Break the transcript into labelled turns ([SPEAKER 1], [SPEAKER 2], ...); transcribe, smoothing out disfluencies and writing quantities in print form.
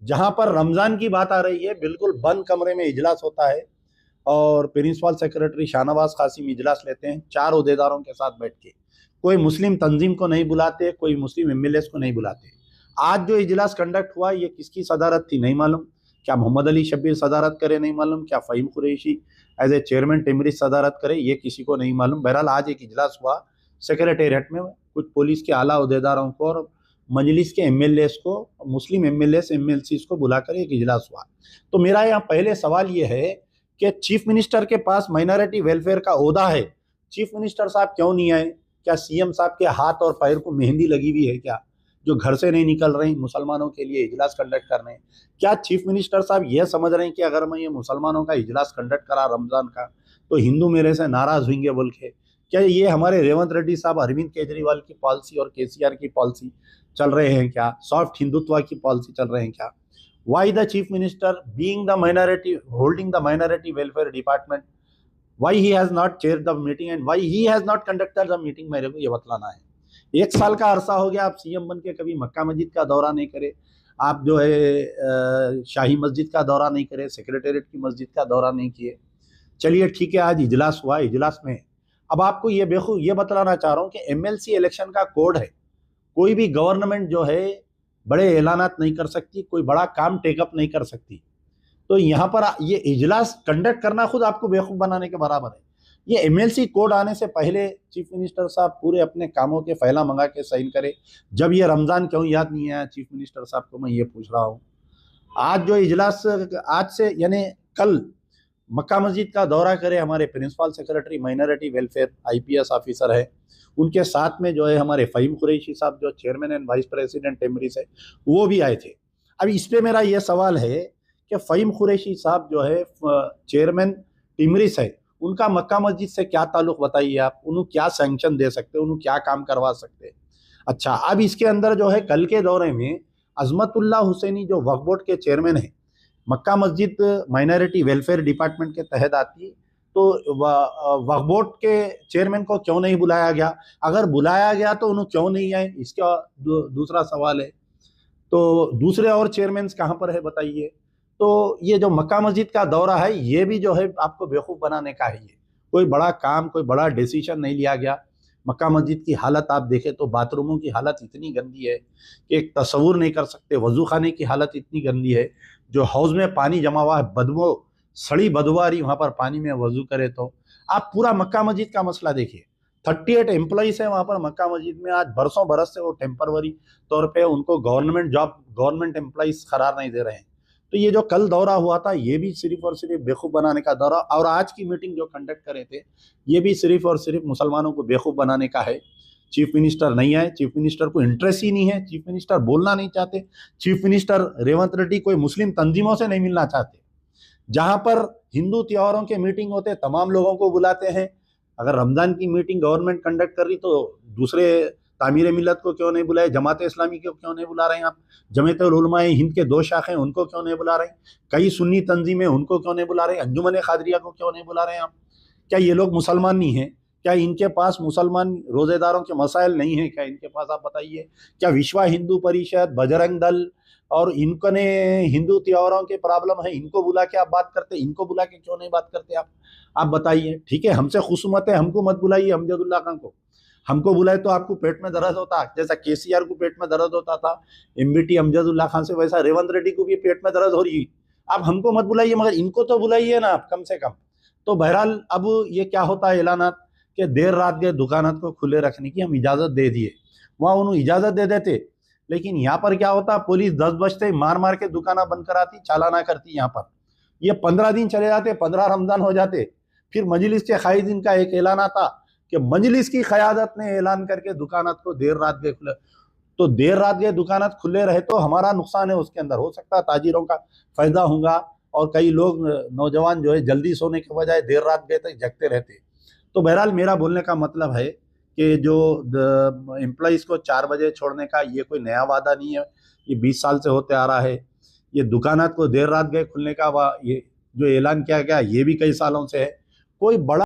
[SPEAKER 1] जहां पर रमजान की बात आ रही है, बिल्कुल बंद कमरे में इजलास होता है और प्रिंसिपल सेक्रेटरी शाहनवाज कासिम इजलास लेते हैं 4 ओहदेदारों के साथ बैठ के। कोई मुस्लिम तंजीम को नहीं बुलाते, कोई मुस्लिम एमएलए को नहीं बुलाते। आज जो इजलास कंडक्ट हुआ ये किसकी सदारत थी नहीं मालूम। क्या मोहम्मद अली शब्बीर सदारत करे नहीं मालूम, क्या Faheem Qureshi as a chairman टिमरी सदारत करे ये किसी को नहीं मालूम। बहरहाल आज एक इजलास हुआ सेक्रेटेरिएट में, कुछ पुलिस के आला ओहदेदारों को और मजलिस के एमएलए को, मुस्लिम एमएलए एमएलसी को बुलाकर एक इजलास हुआ। तो मेरा यहाँ पहले सवाल ये है कि चीफ मिनिस्टर के पास माइनॉरिटी वेलफेयर का ओहदा है, चीफ मिनिस्टर साहब क्यों नहीं आए? क्या सीएम साहब के हाथ और पैर को मेहंदी लगी हुई है क्या, जो घर से नहीं निकल रहे हैं मुसलमानों के लिए इजलास कंडक्ट करने? क्या चीफ मिनिस्टर साहब यह समझ रहे हैं कि अगर मैं ये मुसलमानों का इजलास कंडक्ट करा रमजान का तो हिंदू मेरे से नाराज होंगे बोल के? क्या ये हमारे रेवंत रेड्डी साहब अरविंद केजरीवाल की पॉलिसी और केसीआर की पॉलिसी चल रहे हैं क्या? सॉफ्ट हिंदुत्व की पॉलिसी चल रहे हैं क्या? Why the chief minister being the minority holding the minority welfare department, why he has not chair the meeting and why he has not conducted the meeting? मेरे को ये बतलाना है। 1 साल का अरसा हो गया आप सीएम बन के कभी मक्का मस्जिद का दौरा नहीं करे, आप जो है शाही मस्जिद का दौरा नहीं करे, सेक्रेटेरिएट की मस्जिद का दौरा नहीं किए। चलिए ठीक है, आज इजलास हुआ, इजलास में अब आपको ये बतलाना चाह रहा हूँ कि एमएलसी इलेक्शन का कोड है। कोई भी गवर्नमेंट जो है बड़े ऐलानात नहीं कर सकती, कोई बड़ा काम टेकअप नहीं कर सकती। तो यहाँ पर ये इजलास कंडक्ट करना खुद आपको बेवकूफ़ बनाने के बराबर है। ये एमएलसी कोड आने से पहले चीफ मिनिस्टर साहब पूरे अपने कामों के फैला मंगा के साइन करे। जब ये रमज़ान क्यों याद नहीं आया चीफ मिनिस्टर साहब को, मैं ये पूछ रहा हूँ। आज जो इजलास आज से यानी कल मक्का मस्जिद का दौरा करे हमारे principal secretary minority welfare IPS officer है, उनके साथ में जो है हमारे फ़हीम कुरैशी साहब जो चेयरमैन एंड वाइस प्रेसिडेंट टेमरीज है वो भी आए थे। अब इस पर मेरा ये सवाल है कि फ़हीम कुरैशी साहब जो है चेयरमैन टिमरीज है, उनका मक्का मस्जिद से क्या ताल्लुक बताइए आप? उन्होंने क्या सैंक्शन दे सकते हैं, उन्होंने क्या काम करवा सकते हैं? अच्छा, अब इसके अंदर जो है कल के दौरे में अजमतुल्लाह हुसैनी जो वक्फ बोर्ड के चेयरमैन है, मक्का मस्जिद माइनॉरिटी वेलफेयर डिपार्टमेंट के तहत आती, तो वक्फ बोर्ड के चेयरमैन को क्यों नहीं बुलाया गया? अगर बुलाया गया तो उन्होंने क्यों नहीं आए, इसका दूसरा सवाल है। तो दूसरे और चेयरमैन कहाँ पर है बताइए? तो ये जो मक्का मस्जिद का दौरा है ये भी जो है आपको बेवकूफ़ बनाने का है। ये कोई बड़ा काम, कोई बड़ा डिसीजन नहीं लिया गया। मक्का मस्जिद की हालत आप देखें तो बाथरूमों की हालत इतनी गंदी है कि एक तस्वुर नहीं कर सकते। वजू खाने की हालत इतनी गंदी है, जो हौज़ में पानी जमा हुआ है, बदबू सड़ी बदबू आ रही, वहाँ पर पानी में वजू करे तो आप पूरा मक्का मस्जिद का मसला देखिए। 38 एम्प्लॉइज़ हैं वहाँ पर मक्का मस्जिद में, आज बरसों बरस से वो टेम्परवरी तौर पे उनको गवर्नमेंट जॉब, गवर्नमेंट एम्प्लॉइज़ करार नहीं दे रहे हैं। तो ये जो कल दौरा हुआ था ये भी सिर्फ और सिर्फ बेवकूफ़ बनाने का दौरा, और आज की मीटिंग जो कंडक्ट करे थे ये भी सिर्फ और सिर्फ मुसलमानों को बेवकूफ़ बनाने का है। चीफ मिनिस्टर नहीं आए, चीफ मिनिस्टर को इंटरेस्ट ही नहीं है, चीफ मिनिस्टर बोलना नहीं चाहते, चीफ मिनिस्टर रेवंत रेड्डी कोई मुस्लिम तंजीमों से नहीं मिलना चाहते। जहां पर हिंदू त्योहारों के मीटिंग होते तमाम लोगों को बुलाते हैं, अगर रमज़ान की मीटिंग गवर्नमेंट कंडक्ट कर रही तो दूसरे तामीर मिलत को क्यों नहीं बुलाए? जमात इस्लामी को क्यों नहीं बुला रहे हैं आप? जमीयतुल उलमा हिंद के 2 शाखें उनको क्यों नहीं बुला रहे हैं? कई सुन्नी तंजीमें उनको क्यों नहीं बुला रहे हैं? अंजुमन खादरिया को क्यों नहीं बुला रहे हैं आप? क्या ये लोग मुसलमान नहीं हैं? क्या इनके पास मुसलमान रोज़ेदारों के मसाइल नहीं हैं क्या इनके पास? आप बताइए। क्या विश्व हिंदू परिषद, बजरंग दल और इनको ने हिंदू त्योहारों के प्रॉब्लम है, इनको बुला के आप बात करते, इनको बुला के क्यों नहीं बात करते आप बताइए। ठीक है, हमसे खुसूमत है, हमको मत बुलाइए अमजदुल्ला खान को। हमको बुलाए तो आपको पेट में दर्द होता, जैसा केसीआर को पेट में दर्द होता था एमबीटी अमजदुल्ला खान से, वैसा रेवंत रेड्डी को भी पेट में दर्द हो रही। आप हमको मत बुलाइए मगर इनको तो बुलाइए ना आप कम से कम। तो बहरहाल अब ये क्या होता है ऐलानात कि देर रात के दुकानात को खुले रखने की हम इजाज़त दे दिए, वहाँ उन्होंने इजाज़त दे देते, लेकिन यहाँ पर क्या होता, पुलिस 10 बजते मार मार के दुकाना बंद कराती, चालाना करती। यहाँ पर ये 15 दिन चले जाते, 15 रमज़ान हो जाते, फिर मजलिस के कायदीन का एक ऐलान आता कि मजलिस की क़यादत ने ऐलान करके दुकानात को देर रात के खुले, तो देर रात के दुकानात खुले रहे तो हमारा नुकसान है, उसके अंदर हो सकता है ताजिरों का फ़ायदा होगा, और कई लोग नौजवान जो है जल्दी सोने के बजाय देर रात गए तक जगते रहते। तो बहरहाल मेरा बोलने का मतलब है कि जो एम्प्लॉइज़ को 4 बजे छोड़ने का ये कोई नया वादा नहीं है, ये 20 साल से होते आ रहा है। ये दुकानात को देर रात गए खुलने का ये जो ऐलान किया गया ये भी कई सालों से है। कोई बड़ा